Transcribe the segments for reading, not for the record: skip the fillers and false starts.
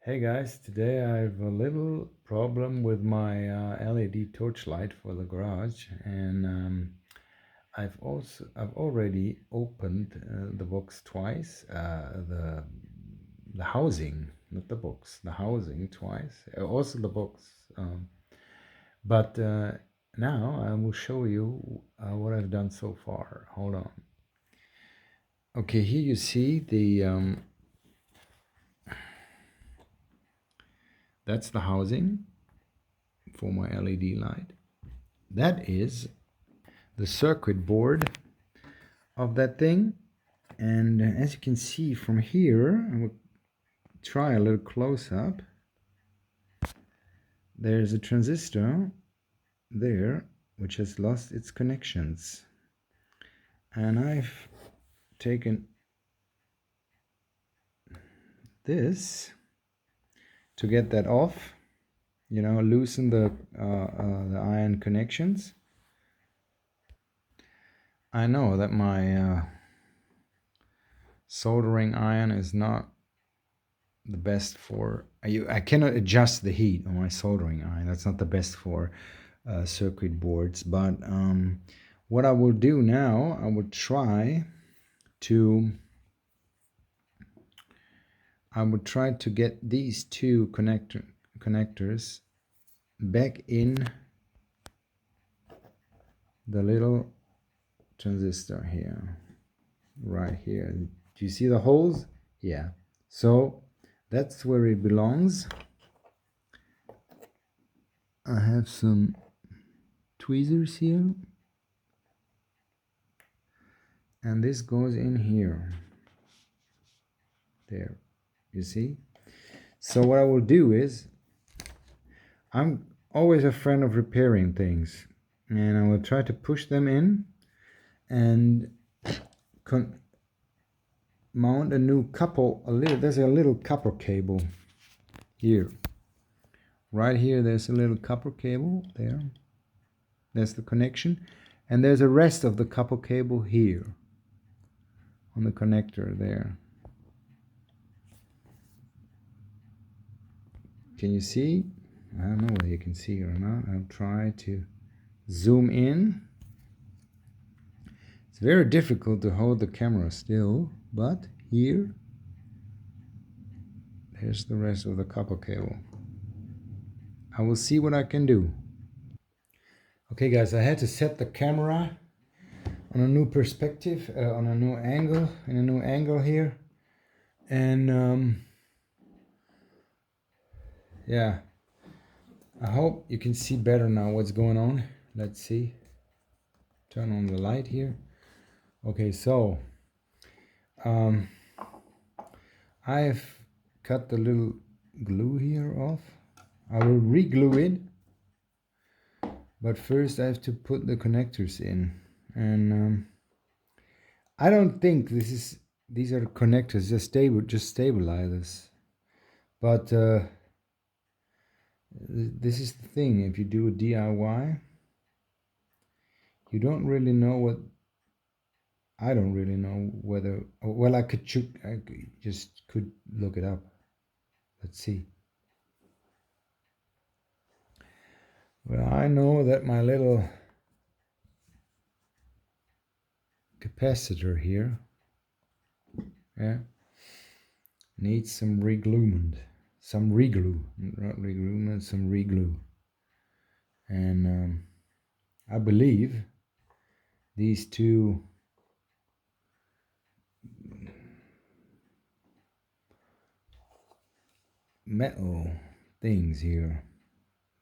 Hey guys, today I have a little problem with my LED torchlight for the garage, and I've already opened the box twice, the housing, not the box, the housing twice, also the box, but now I will show you what I've done so far. Hold on. Okay, here you see that's the housing for my LED light. That is the circuit board of that thing, and as you can see from here, I will try a little close up. There's a transistor there which has lost its connections, and I've taken this to get that off, loosen the iron connections. I know that my soldering iron is not the best for I cannot adjust the heat on my soldering iron. That's not the best for circuit boards, but what I will do now, I will try to get these two connectors back in the little transistor here, right here. Do you see the holes? Yeah, so that's where it belongs. I have some tweezers here, and this goes in here. There, you see? So what I will do is, I'm always a friend of repairing things, and I will try to push them in and mount a new couple. There's a little copper cable here. Right here, there's a little copper cable there. That's the connection, and there's a rest of the copper cable here on the connector there. Can you see? I don't know whether you can see or not. I'll try to zoom in. It's very difficult to hold the camera still, but here, there's the rest of the copper cable. I will see what I can do. Okay guys, I had to set the camera on a new perspective, on a new angle, in a new angle here. And yeah, I hope you can see better now what's going on. Let's see. Turn on the light here. Okay, so I've cut the little glue here off. I will re-glue it, but first I have to put the connectors in, and I don't think these are connectors, just stabilizers, but this is the thing. If you do a DIY, you don't really know what. I don't really know whether. Well, I could just look it up. Let's see. Well, I know that my little capacitor here, yeah, needs some reglue, not reglue, some reglue, and I believe these two metal things here,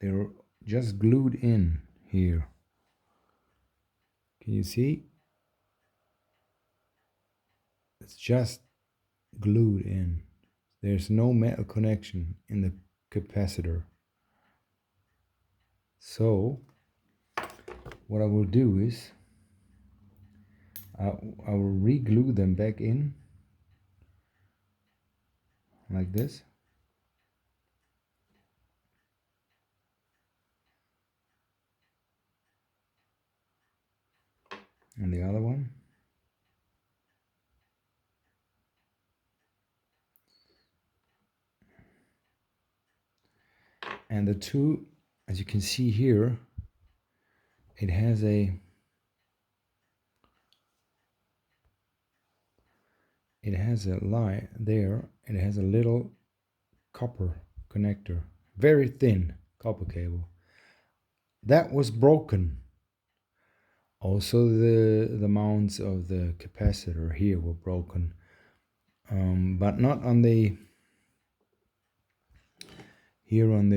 they're just glued in here. Can you see? It's just glued in. There's no metal connection in the capacitor. So what I will do is I will re-glue them back in like this. And the other one. And the two, as you can see here, it has a line there. It has a little copper connector, very thin copper cable that was broken. Also, the mounts of the capacitor here were broken, but not on the here on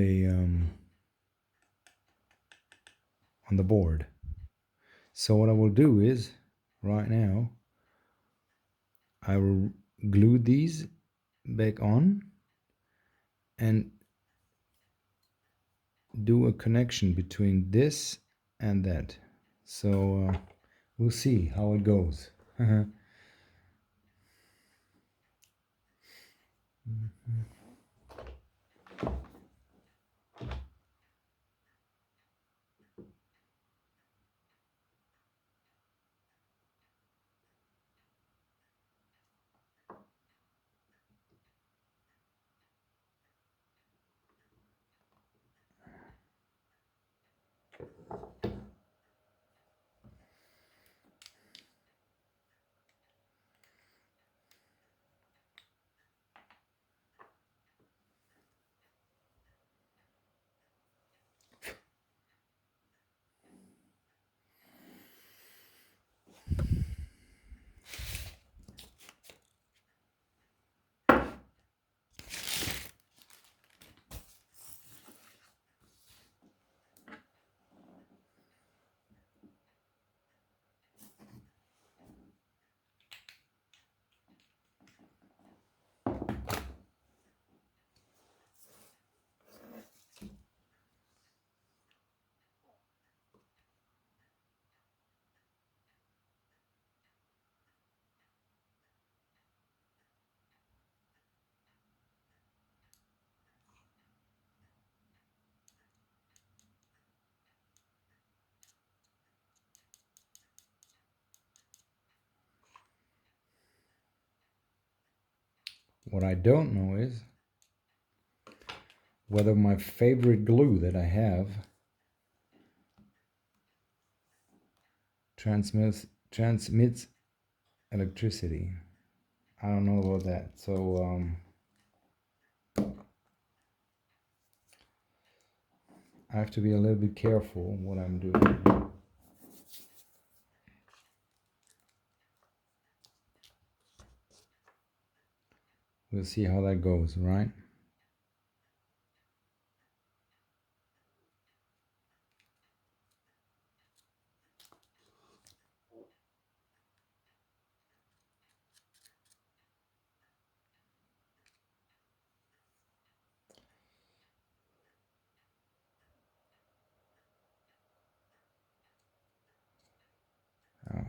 the board. So what I will do is right now I will glue these back on and do a connection between this and that. So we'll see how it goes. What I don't know is whether my favorite glue that I have transmits electricity. I don't know about that. So I have to be a little bit careful what I'm doing. We'll see how that goes, right? Oh.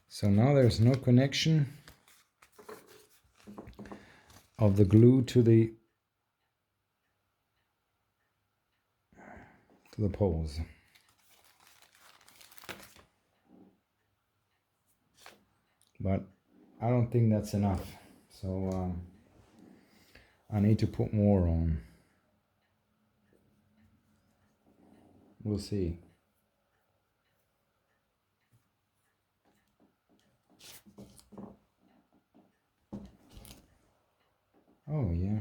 So now there's no connection of the glue to the poles. But I don't think that's enough. So I need to put more on. We'll see. Oh yeah.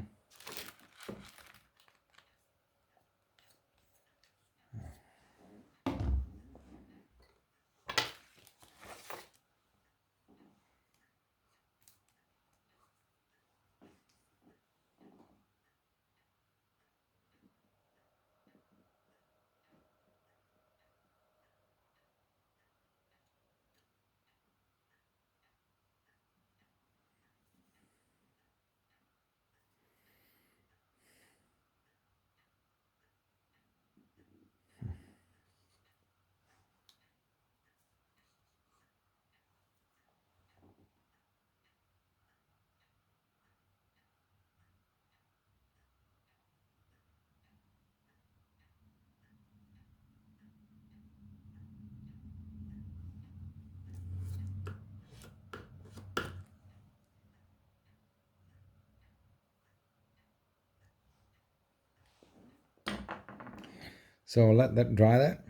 So let that dry that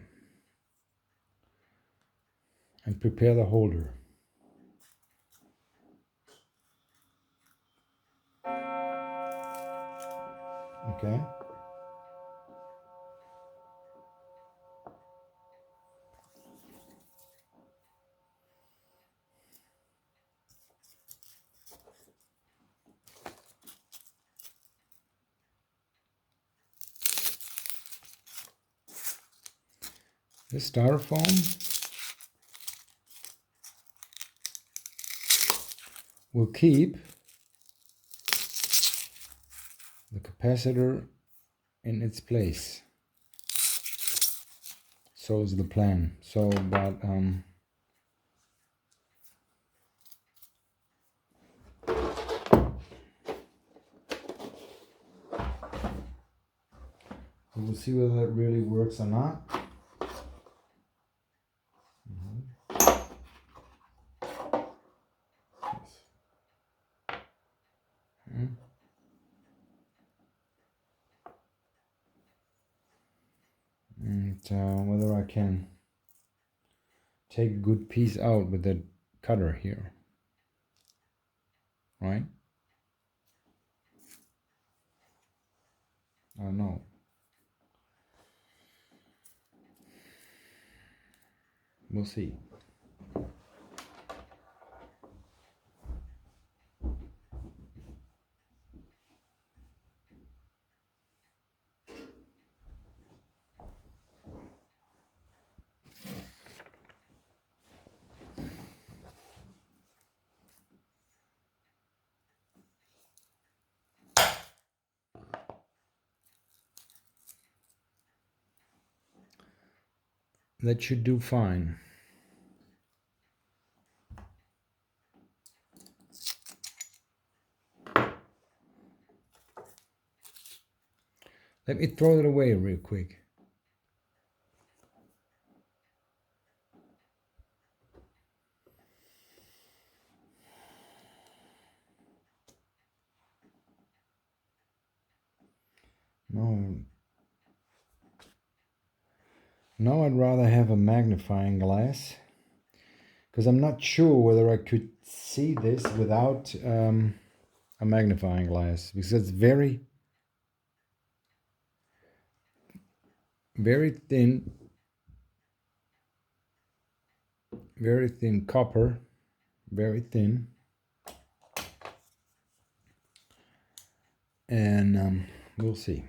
and prepare the holder. Okay. This styrofoam will keep the capacitor in its place. So is the plan. So, but we'll see whether that really works or not. And whether I can take a good piece out with that cutter here, right? I don't know. We'll see. That should do fine. Let me throw it away real quick. No. Now I'd rather have a magnifying glass, because I'm not sure whether I could see this without a magnifying glass, because it's very, very thin copper, very thin, and we'll see.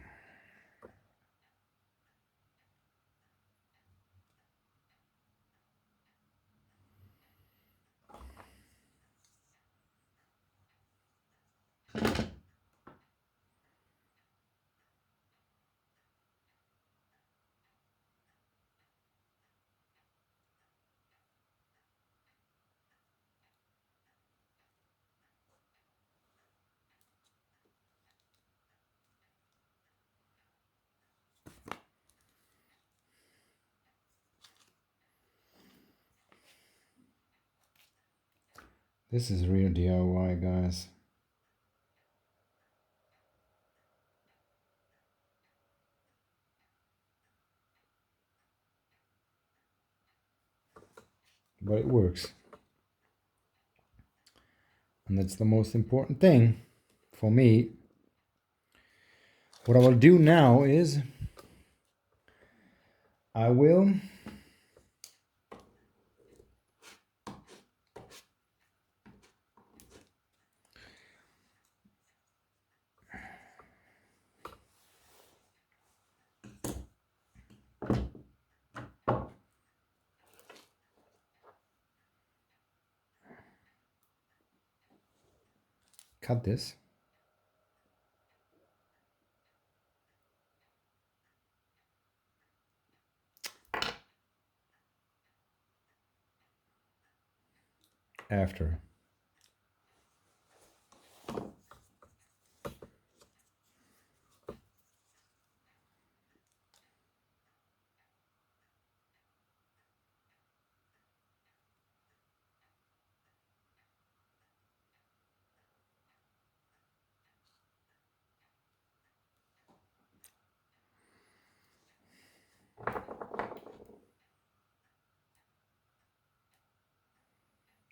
This is real DIY, guys. But it works. And that's the most important thing for me. What I will do now is I will cut this. After.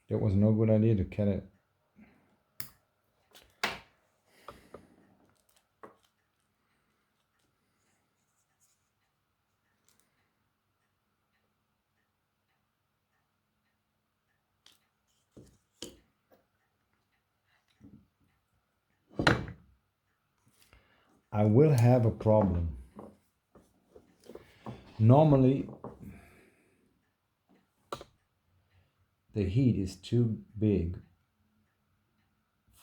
That was no good idea to cut it. I will have a problem. Normally, the heat is too big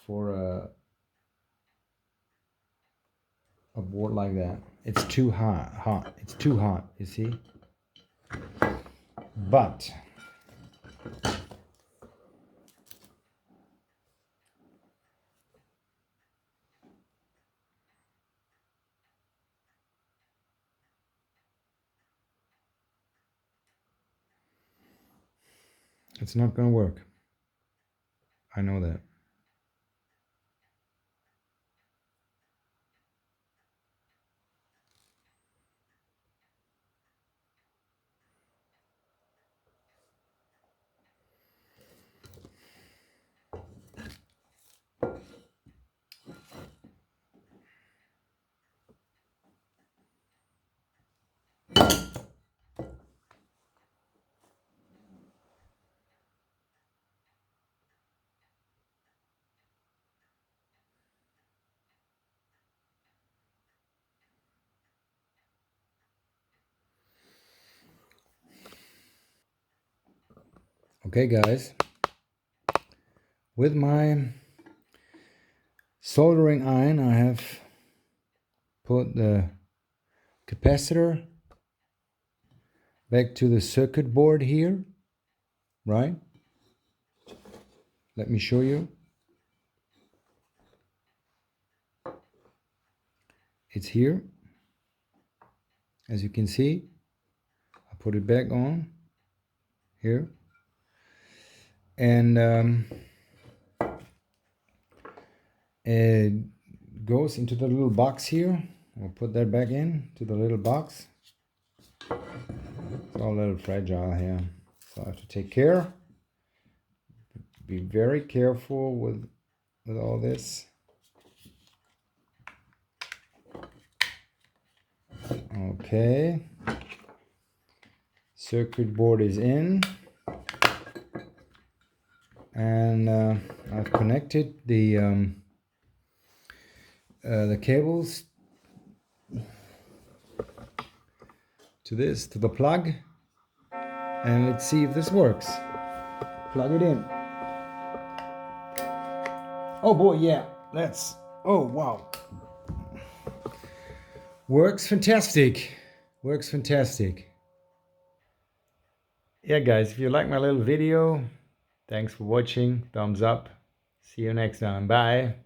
for a board like that. It's too hot. It's too hot, you see? But it's not gonna work. I know that. Okay, guys. With my soldering iron, I have put the capacitor back to the circuit board here, right? Let me show you. It's here. As you can see, I put it back on here. And it goes into the little box here. I'll put that back in to the little box. It's all a little fragile here, so I have to take care. Be very careful with all this. Okay, circuit board is in, and I've connected the cables to the plug, and let's see if this works. Plug it in. Oh boy, yeah, oh wow. Works fantastic. Works fantastic. Yeah, guys, if you like my little video, thanks for watching. Thumbs up. See you next time. Bye.